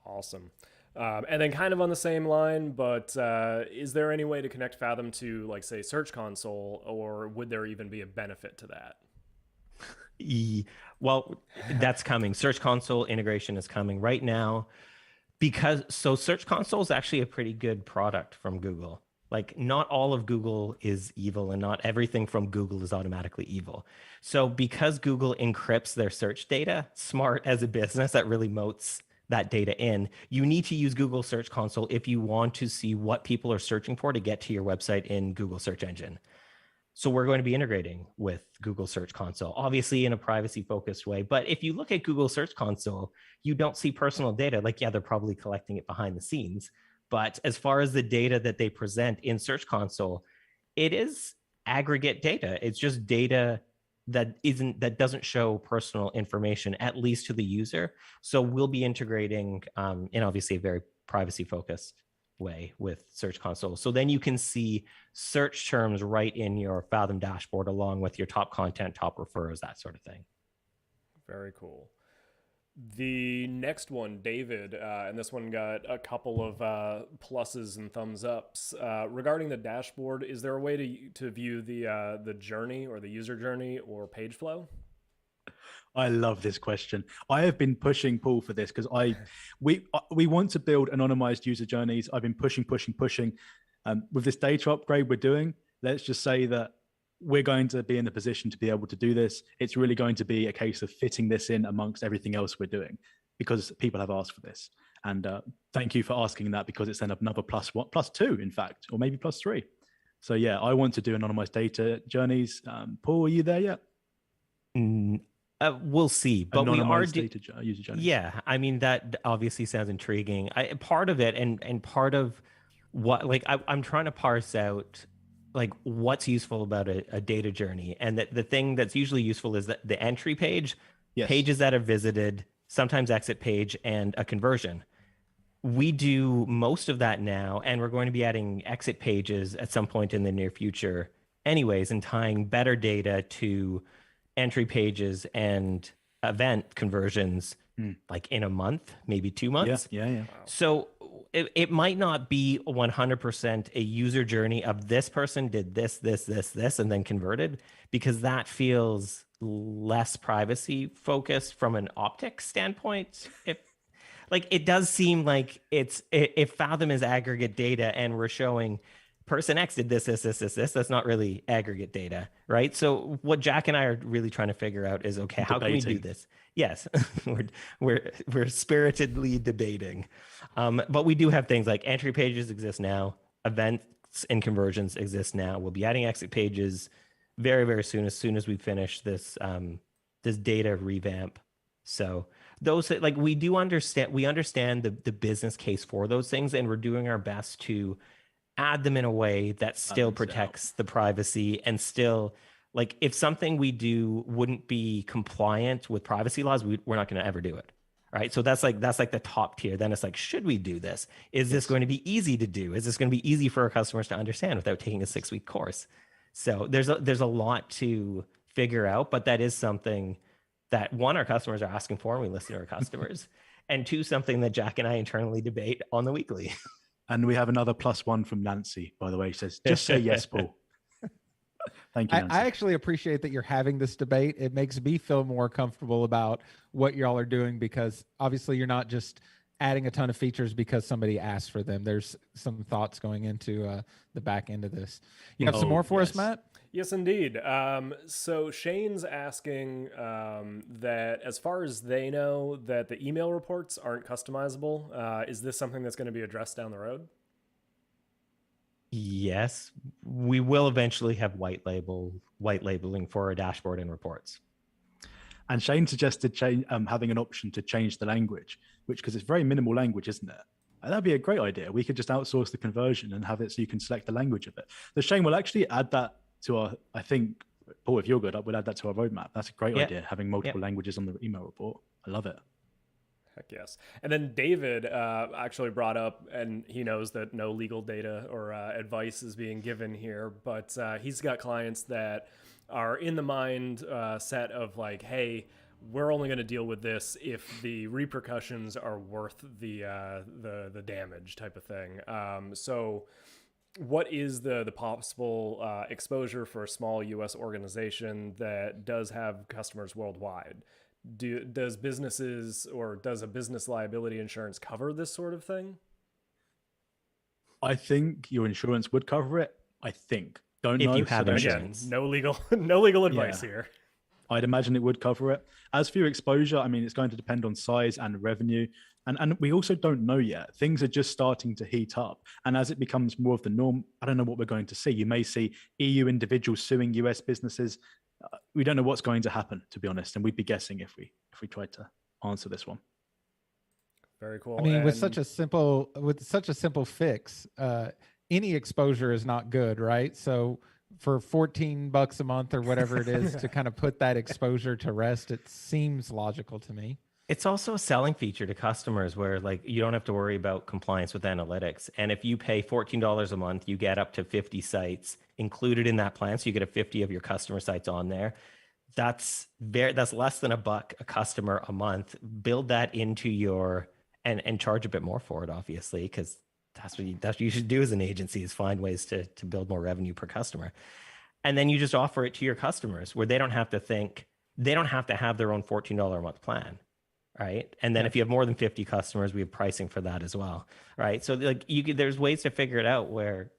Awesome. And then kind of on the same line, but is there any way to connect Fathom to, like, say, Search Console, or would there even be a benefit to that? Well, that's coming. Search Console integration is coming right now Search Console is actually a pretty good product from Google. Like, not all of Google is evil and not everything from Google is automatically evil. So because Google encrypts their search data, smart as a business that really moats that data in, you need to use Google Search Console if you want to see what people are searching for to get to your website in Google search engine. So we're going to be integrating with Google Search Console, obviously in a privacy focused way. But if you look at Google Search Console, you don't see personal data. Like, yeah, they're probably collecting it behind the scenes. But as far as the data that they present in Search Console, it is aggregate data. It's just data that doesn't show personal information, at least to the user. So we'll be integrating in obviously a very privacy focused way with Search Console. So then you can see search terms right in your Fathom dashboard, along with your top content, top refers, that sort of thing. Very cool. The next one, David, and this one got a couple of pluses and thumbs ups. Regarding the dashboard, is there a way to view the journey or the user journey or page flow? I love this question. I have been pushing Paul for this because we want to build anonymized user journeys. I've been pushing. With this data upgrade we're doing, let's just say that we're going to be in the position to be able to do this. It's really going to be a case of fitting this in amongst everything else we're doing because people have asked for this. And thank you for asking that, because it's then another +2, in fact, or maybe +3. So yeah, I want to do anonymized data journeys. Paul, are you there yet? We'll see, but we are user journeys. Yeah, I mean, that obviously sounds intriguing. Part of it, and part of what, like, I'm trying to parse out, like, what's useful about a data journey, and the thing that's usually useful is that the entry page, yes, pages that are visited, sometimes exit page, and a conversion. We do most of that now, and we're going to be adding exit pages at some point in the near future anyways, and tying better data to entry pages and event conversions like in a month, maybe 2 months. Yeah. Wow. So it might not be 100% a user journey of this person did this, and then converted, because that feels less privacy focused from an optics standpoint. It does seem like if Fathom is aggregate data and we're showing person X did this, that's not really aggregate data, right? So what Jack and I are really trying to figure out is, okay, how can we do this? Yes, we're spiritedly debating. But we do have things like entry pages exist now, events and conversions exist now. We'll be adding exit pages very, very soon as we finish this data revamp. So those, like, we understand the business case for those things, and we're doing our best to add them in a way that still protects the privacy, and still, like, if something we do wouldn't be compliant with privacy laws, we're not going to ever do it. Right. So that's like the top tier. Then it's like, should we do this? Is this going to be easy to do? Is this going to be easy for our customers to understand without taking a 6-week course? So there's a lot to figure out, but that is something that, one, our customers are asking for, and we listen to our customers, and two, something that Jack and I internally debate on the weekly. And we have another +1 from Nancy, by the way. She says, just say yes, Paul. Thank you, Nancy. I actually appreciate that you're having this debate. It makes me feel more comfortable about what y'all are doing, because obviously you're not just adding a ton of features because somebody asked for them. There's some thoughts going into the back end of this. You have some more for us, Matt? Yes, indeed. So Shane's asking that as far as they know, that the email reports aren't customizable. Is this something that's going to be addressed down the road? Yes, we will eventually have white labeling for our dashboard and reports. And Shane suggested having an option to change the language, which, because it's very minimal language, isn't it? And that'd be a great idea. We could just outsource the conversion and have it so you can select the language of it. So Shane will actually add that to our, I think, Paul, if you're good, we'll add that to our roadmap. That's a great idea, having multiple languages on the email report. I love it. Heck yes. And then David actually brought up, and he knows that no legal data or advice is being given here, but he's got clients that are in the mind set of like, hey, we're only going to deal with this if the repercussions are worth the damage type of thing. So what is the possible exposure for a small U.S. organization that does have customers worldwide? Does businesses or does a business liability insurance cover this sort of thing? I think your insurance would cover it. I think. Don't if know. you have Again, no legal advice here. I'd imagine it would cover it. As for your exposure, I mean, it's going to depend on size and revenue. And we also don't know yet. Things are just starting to heat up. And as it becomes more of the norm, I don't know what we're going to see. You may see EU individuals suing US businesses. We don't know what's going to happen, to be honest. And we'd be guessing if we tried to answer this one. Very cool. I mean, with such a simple fix, any exposure is not good, right? So for $14 a month or whatever it is to kind of put that exposure to rest, it seems logical to me. It's also a selling feature to customers where like you don't have to worry about compliance with analytics. And if you pay $14 a month, you get up to 50 sites included in that plan. So you get a 50 of your customer sites on there. That's less than $1 a customer a month. Build that into your and charge a bit more for it, obviously, because that's what you should do as an agency, is find ways to build more revenue per customer. And then you just offer it to your customers where they don't have to have their own $14 a month plan. Right. And then if you have more than 50 customers, we have pricing for that as well. Right. So like there's ways to figure it out where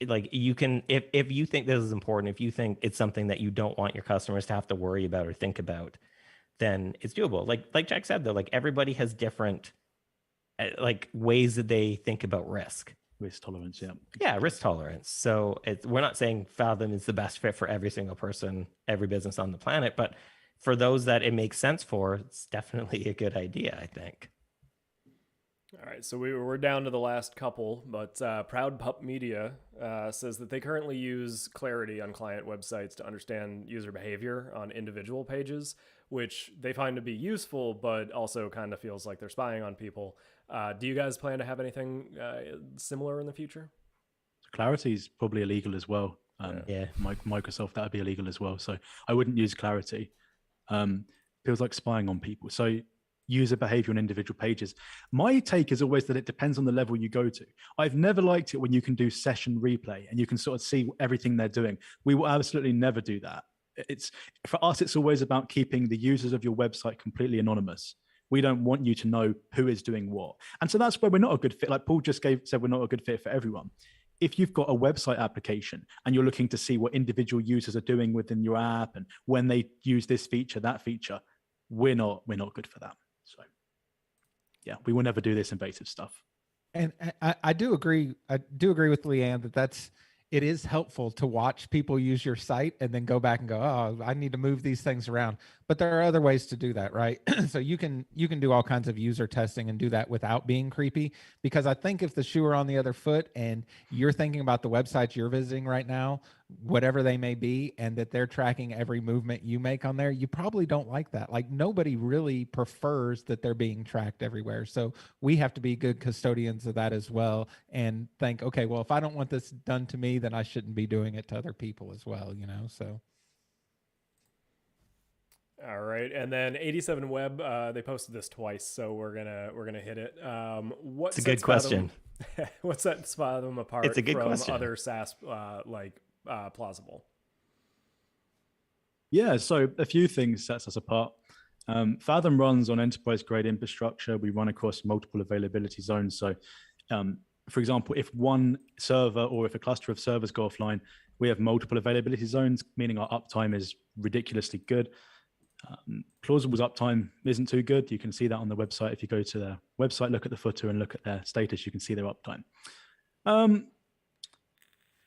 like you can, if you think this is important, if you think it's something that you don't want your customers to have to worry about or think about, then it's doable. Like Jack said, though, like everybody has different like ways that they think about risk. Risk tolerance. Yeah. Risk tolerance. So we're not saying Fathom is the best fit for every single person, every business on the planet, but for those that it makes sense for, it's definitely a good idea, I think. All right, so we're down to the last couple, but Proud Pup Media says that they currently use Clarity on client websites to understand user behavior on individual pages, which they find to be useful, but also kind of feels like they're spying on people. Do you guys plan to have anything similar in the future? Clarity is probably illegal as well. Microsoft, that would be illegal as well. So I wouldn't use Clarity. Feels like spying on people. So user behavior on individual pages. My take is always that it depends on the level you go to. I've never liked it when you can do session replay and you can sort of see everything they're doing. We will absolutely never do that. For us, it's always about keeping the users of your website completely anonymous. We don't want you to know who is doing what. And so that's where we're not a good fit. Like Paul just said, we're not a good fit for everyone. If you've got a website application and you're looking to see what individual users are doing within your app and when they use this feature, that feature, we're not good for that. So yeah, we will never do this invasive stuff. And I do agree. I do agree with Leanne that it is helpful to watch people use your site and then go back and go, oh, I need to move these things around. But there are other ways to do that, right? So you can do all kinds of user testing and do that without being creepy. Because I think if the shoe are on the other foot and you're thinking about the websites you're visiting right now, whatever they may be, and that they're tracking every movement you make on there, you probably don't like that. Like nobody really prefers that they're being tracked everywhere. So we have to be good custodians of that as well and think, okay, well, if I don't want this done to me, then I shouldn't be doing it to other people as well, so. All right, and then 87 Web, they posted this twice, so we're gonna hit it. It's a good question. What sets Fathom apart it's a good from question. Other SaaS plausible? Yeah, so a few things sets us apart. Fathom runs on enterprise grade infrastructure. We run across multiple availability zones. So for example, if one server or if a cluster of servers go offline, we have multiple availability zones, meaning our uptime is ridiculously good. Plausible's uptime isn't too good. You can see that on the website. If you go to their website, look at the footer and look at their status, you can see their uptime.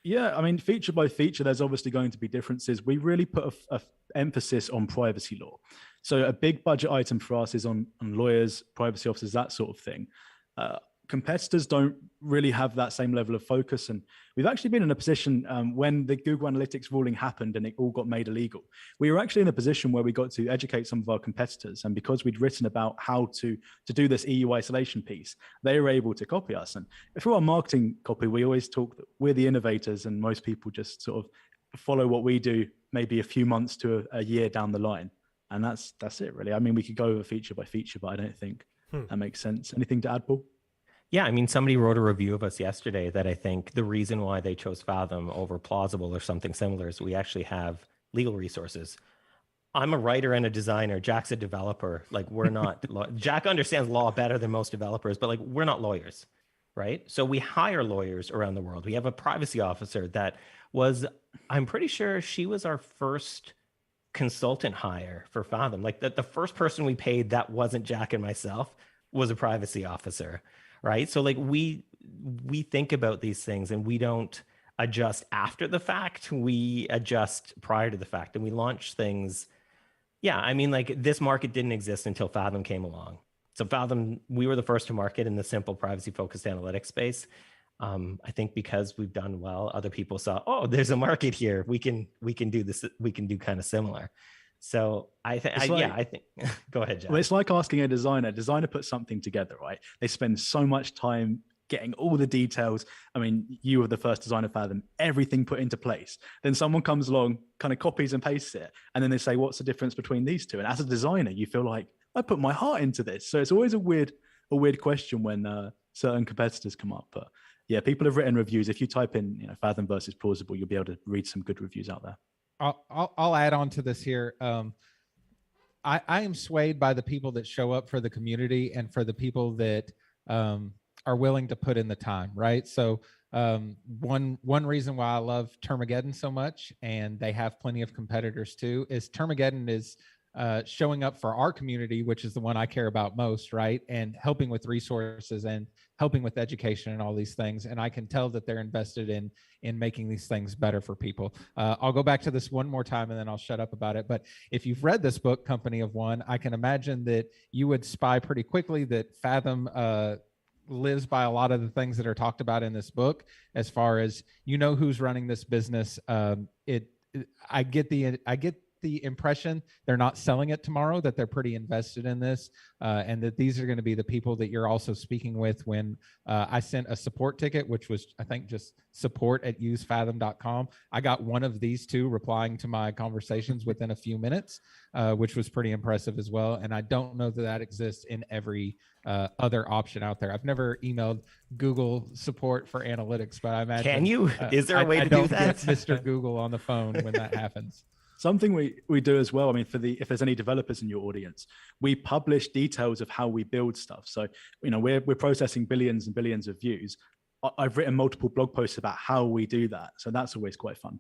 Yeah, I mean, feature by feature, there's obviously going to be differences. We really put a emphasis on privacy law. So a big budget item for us is on lawyers, privacy officers, that sort of thing. Competitors don't really have that same level of focus. And we've actually been in a position when the Google Analytics ruling happened and it all got made illegal, we were actually in a position where we got to educate some of our competitors. And because we'd written about how to do this EU isolation piece, they were able to copy us. And through our marketing copy, we always talk that we're the innovators and most people just sort of follow what we do maybe a few months to a year down the line. And that's it, really. I mean, we could go over feature by feature, but I don't think that makes sense. Anything to add, Paul? Yeah, I mean, somebody wrote a review of us yesterday that I think the reason why they chose Fathom over Plausible or something similar is we actually have legal resources. I'm a writer and a designer. Jack's a developer. Like, we're not, Jack understands law better than most developers, but like, we're not lawyers, right? So we hire lawyers around the world. We have a privacy officer that was, I'm pretty sure she was our first consultant hire for Fathom. Like the first person we paid that wasn't Jack and myself was a privacy officer. Right. So like we think about these things and we don't adjust after the fact. We adjust prior to the fact and we launch things. Yeah. I mean, like this market didn't exist until Fathom came along. So Fathom, we were the first to market in the simple privacy focused analytics space. I think because we've done well, other people saw, oh, there's a market here. We can do this. We can do kind of similar. So I think, go ahead, Jack. Well, it's like asking a designer puts something together, right? They spend so much time getting all the details. I mean, you were the first designer Fathom, everything put into place. Then someone comes along, kind of copies and pastes it. And then they say, what's the difference between these two? And as a designer, you feel like I put my heart into this. So it's always a weird question when certain competitors come up. But yeah, people have written reviews. If you type in, Fathom versus Plausible, you'll be able to read some good reviews out there. I'll add on to this here. I am swayed by the people that show up for the community and for the people that are willing to put in the time, right? So one reason why I love Termageddon so much, and they have plenty of competitors too, is Termageddon is showing up for our community, which is the one I care about most, right? And helping with resources and helping with education and all these things. And I can tell that they're invested in making these things better for people. I'll go back to this one more time and then I'll shut up about it. But if you've read this book, Company of One, I can imagine that you would spy pretty quickly that Fathom lives by a lot of the things that are talked about in this book, as far as who's running this business. I get the impression they're not selling it tomorrow, that they're pretty invested in this, and that these are going to be the people that you're also speaking with when I sent a support ticket, which was, I think, just support@usefathom.com. I got one of these two replying to my conversations within a few minutes, which was pretty impressive as well. And I don't know that exists in every other option out there. I've never emailed Google support for analytics, but I imagine. Can you? Is there a way to do that? Mr. Google on the phone when that happens. Something we do as well. I mean, if there's any developers in your audience, we publish details of how we build stuff. So, we're processing billions and billions of views. I've written multiple blog posts about how we do that. So that's always quite fun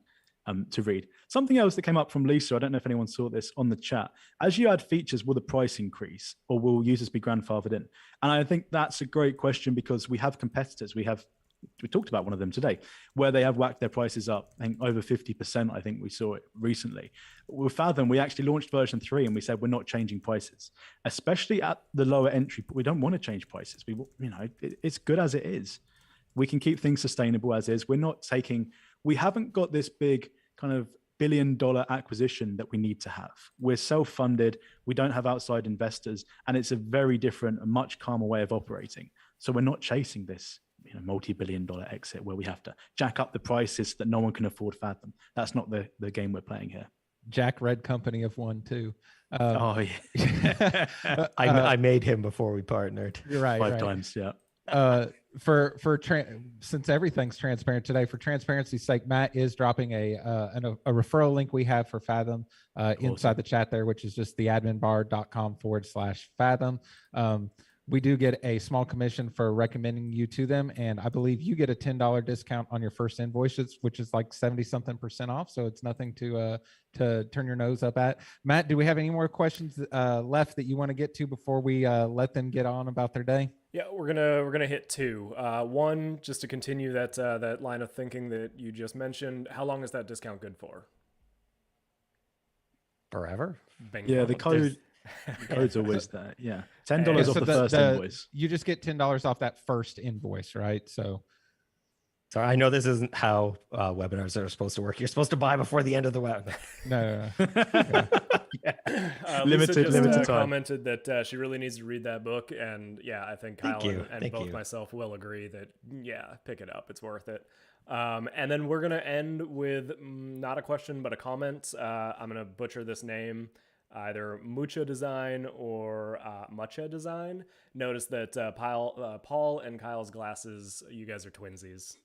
to read. Something else that came up from Lisa, I don't know if anyone saw this on the chat. As you add features, will the price increase or will users be grandfathered in? And I think that's a great question because we have competitors. We talked about one of them today, where they have whacked their prices up, I think over 50%. I think we saw it recently. With Fathom, we actually launched version 3 and we said we're not changing prices, especially at the lower entry. We don't want to change prices. It's good as it is. We can keep things sustainable as is. We haven't got this big kind of $1 billion acquisition that we need to have. We're self-funded. We don't have outside investors, and it's a very different, a much calmer way of operating. So we're not chasing this multi-billion-dollar exit where we have to jack up the prices that no one can afford Fathom. That's not the game we're playing here. Jack read Company of One too. Oh yeah. I made him before we partnered. You're right. 5 times. Yeah. Since everything's transparent today, for transparency's sake, Matt is dropping a referral link we have for Fathom inside the chat there, which is just theadminbar.com/Fathom. we do get a small commission for recommending you to them. And I believe you get a $10 discount on your first invoices, which is like 70-something% off. So it's nothing to turn your nose up at. Matt, do we have any more questions left that you want to get to before we let them get on about their day? Yeah, we're gonna hit two. One, just to continue that line of thinking that you just mentioned. How long is that discount good for? Forever. Bingo. Yeah, the code's always there. Yeah, $10 off the first invoice. You just get $10 off that first invoice, right? So I know this isn't how webinars are supposed to work. You're supposed to buy before the end of the webinar. No. Limited time. Commented that she really needs to read that book, and yeah, I think Kyle and both myself will agree that pick it up. It's worth it. And then we're gonna end with not a question but a comment. I'm gonna butcher this name, either Mucha Design or Mucha Design. Notice that Paul and Kyle's glasses, you guys are twinsies.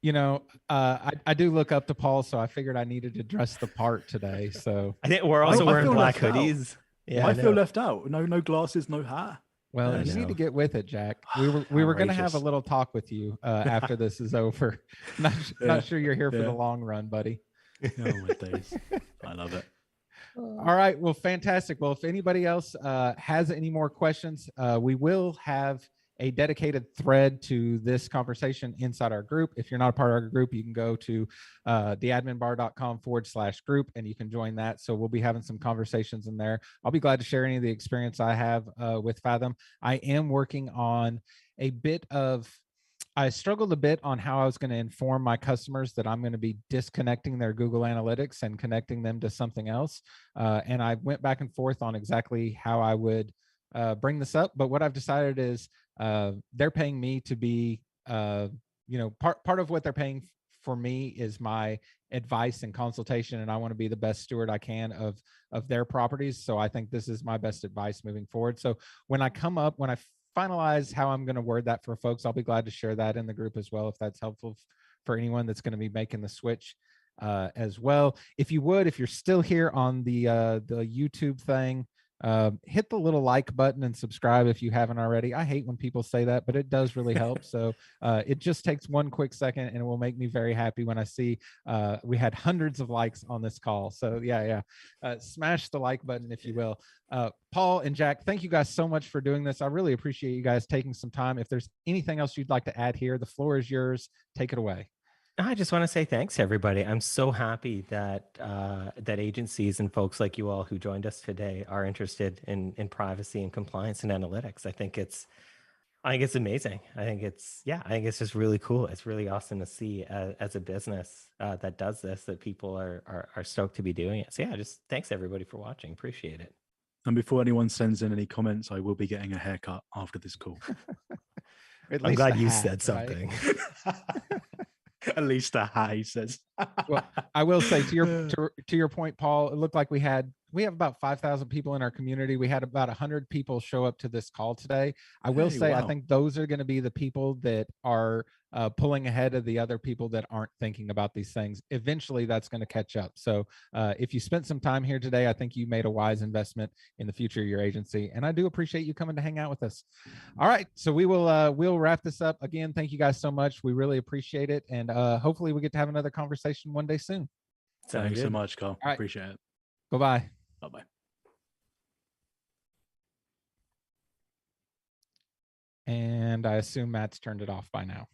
You know, I do look up to Paul, so I figured I needed to dress the part today. So I think we're also wearing black hoodies. Yeah, I feel left out. No glasses, no hat. Well, you need to get with it, Jack. We were going to have a little talk with you after this is over. Not sure you're here for the long run, buddy. Oh my days. I love it. All right. Well, fantastic. Well, if anybody else has any more questions, we will have a dedicated thread to this conversation inside our group. If you're not a part of our group, you can go to theadminbar.com/group and you can join that. So we'll be having some conversations in there. I'll be glad to share any of the experience I have with Fathom. I am working on I struggled a bit on how I was going to inform my customers that I'm going to be disconnecting their Google Analytics and connecting them to something else. And I went back and forth on exactly how I would bring this up. But what I've decided is they're paying me to be, part of what they're paying for me is my advice and consultation. And I want to be the best steward I can of their properties. So I think this is my best advice moving forward. So when I finalize how I'm going to word that for folks, I'll be glad to share that in the group as well, if that's helpful for anyone that's going to be making the switch as well. If you're still here on the YouTube thing, hit the little like button and subscribe if you haven't already. I hate when people say that, but it does really help. So it just takes one quick second and it will make me very happy when I see we had hundreds of likes on this call. So smash the like button if you will. Paul and Jack, thank you guys so much for doing this. I really appreciate you guys taking some time. If there's anything else you'd like to add here, the floor is yours. Take it away. I just want to say thanks, everybody. I'm so happy that that agencies and folks like you all who joined us today are interested in privacy and compliance and analytics. I think it's amazing. I think it's just really cool. It's really awesome to see as a business that does this, that people are stoked to be doing it. So just thanks everybody for watching. Appreciate it. And before anyone sends in any comments, I will be getting a haircut after this call. I'm glad you said something. Right? At least a hat, he says. Well, I will say to your point, Paul, it looked like we have about 5,000 people in our community. We had about 100 people show up to this call today. I will say, wow. I think those are going to be the people that are pulling ahead of the other people that aren't thinking about these things. Eventually, that's going to catch up. So if you spent some time here today, I think you made a wise investment in the future of your agency. And I do appreciate you coming to hang out with us. All right. So we'll wrap this up. Again, thank you guys so much. We really appreciate it. And hopefully we get to have another conversation one day soon. Thanks so much, Carl. Right. Appreciate it. Bye-bye. Bye-bye. And I assume Matt's turned it off by now.